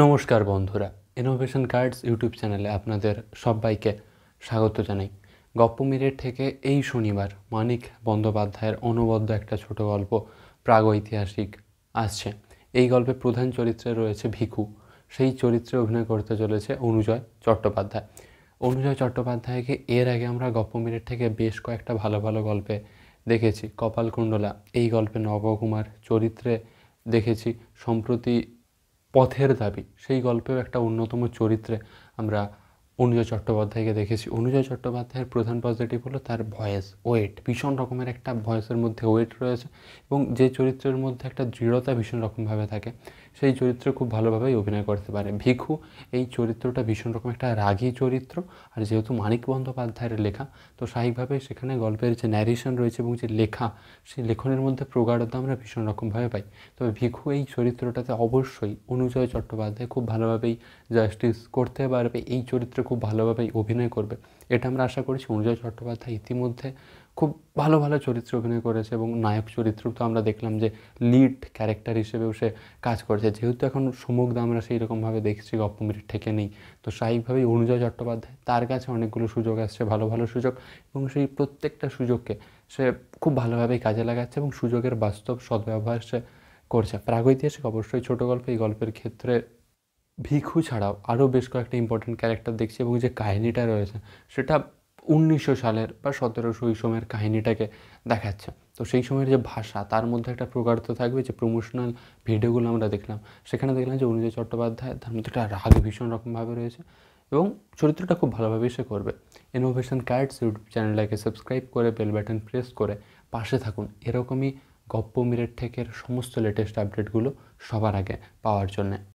নমস্কার বন্ধুরা, innovation cards YouTube চ্যানেলে আপনাদের সবাইকে স্বাগত জানাই। গপ্প মিনিট থেকে এই শনিবার মানিক বন্দ্যোপাধ্যায়ের অনবদ্য একটা ছোট গল্প প্রাগৈতিহাসিক আসছে। এই গল্পে প্রধান চরিত্রে রয়েছে ভিখু। সেই চরিত্রে অভিনয় করতে চলেছে অনুজয় চট্টোপাধ্যায়। অনুজয় চট্টোপাধ্যায়কে এর আগে আমরা গপ্প মিনিট থেকে বেশ কয়েকটা ভালো ভালো গল্পে দেখেছি। কপালকুণ্ডলা এই গল্পে নবকুমার চরিত্রে দেখেছি। সম্প্রতি পথের দাবি সেই গল্পেও একটা অন্যতম চরিত্রে আমরা অনুজয় চট্টোপাধ্যায়কে দেখেছি। অনুজয় চট্টোপাধ্যায়ের প্রধান পজিটিভ হলো তার ভয়েস, ওয়েট, ভীষণ রকমের একটা ভয়েসের মধ্যে ওয়েট রয়েছে এবং যে চরিত্রের মধ্যে একটা দৃঢ়তা ভীষণ রকমভাবে থাকে সেই চরিত্রে খুব ভালোভাবেই অভিনয় করতে পারে। ভিখু এই চরিত্রটা ভীষণ রকম একটা রাগী চরিত্র, আর যেহেতু মানিক বন্দ্যোপাধ্যায়ের লেখা, তো স্বাভাবিকভাবেই সেখানে গল্পের যে ন্যারেশন রয়েছে এবং যে লেখা, সেই লেখনের মধ্যে প্রগাঢ়তা আমরা ভীষণ রকমভাবে পাই। তবে ভিখু এই চরিত্রটাতে অবশ্যই অনুজয় চট্টোপাধ্যায় খুব ভালোভাবেই জাস্টিস করতে পারবে, এই চরিত্রে খুব ভালোভাবেই অভিনয় করবে, এটা আমরা আশা করছি। অনুজয় চট্টোপাধ্যায় ইতিমধ্যে খুব ভালো ভালো চরিত্রে অভিনয় করেছে এবং নায়ক চরিত্র তো আমরা দেখলাম যে লিড ক্যারেক্টার হিসেবেও সে কাজ করেছে। যেহেতু এখন সমুগ্ধ আমরা সেই রকমভাবে দেখছি, গপ্প মিনিট থেকে নেই, তো স্বাভাবিকভাবেই অনুজয় চট্টোপাধ্যায় তার কাছে অনেকগুলো সুযোগ আসছে, ভালো ভালো সুযোগ, এবং সেই প্রত্যেকটা সুযোগকে সে খুব ভালোভাবেই কাজে লাগাচ্ছে এবং সুযোগের বাস্তব সদ্ব্যবহার সে করছে। প্রাগৈতিহাসিক অবশ্যই ছোটো গল্প, এই গল্পের ক্ষেত্রে ভিখু ছাড়াও আরও বেশ কয়েকটা ইম্পর্টেন্ট ক্যারেক্টার দেখছি এবং যে কাহিনিটা রয়েছে সেটা 1900 সালের বা 1700 ওই সময়ের কাহিনিটাকে দেখাচ্ছে। তো সেই সময়ের যে ভাষা, তার মধ্যে একটা প্রগাঢ়তা থাকবে। যে প্রমোশনাল ভিডিওগুলো আমরা দেখলাম, সেখানে দেখলাম যে অনুজয় চট্টোপাধ্যায় তার মধ্যে একটা রাগ ভীষণ রকমভাবে রয়েছে এবং চরিত্রটা খুব ভালোভাবেই সে করবে। ইনোভেশন কার্ডস ইউটিউব চ্যানেলটাকে সাবস্ক্রাইব করে বেল বাটন প্রেস করে পাশে থাকুন এরকমই গপ্প মিনিট থেকে সমস্ত লেটেস্ট আপডেটগুলো সবার আগে পাওয়ার জন্যে।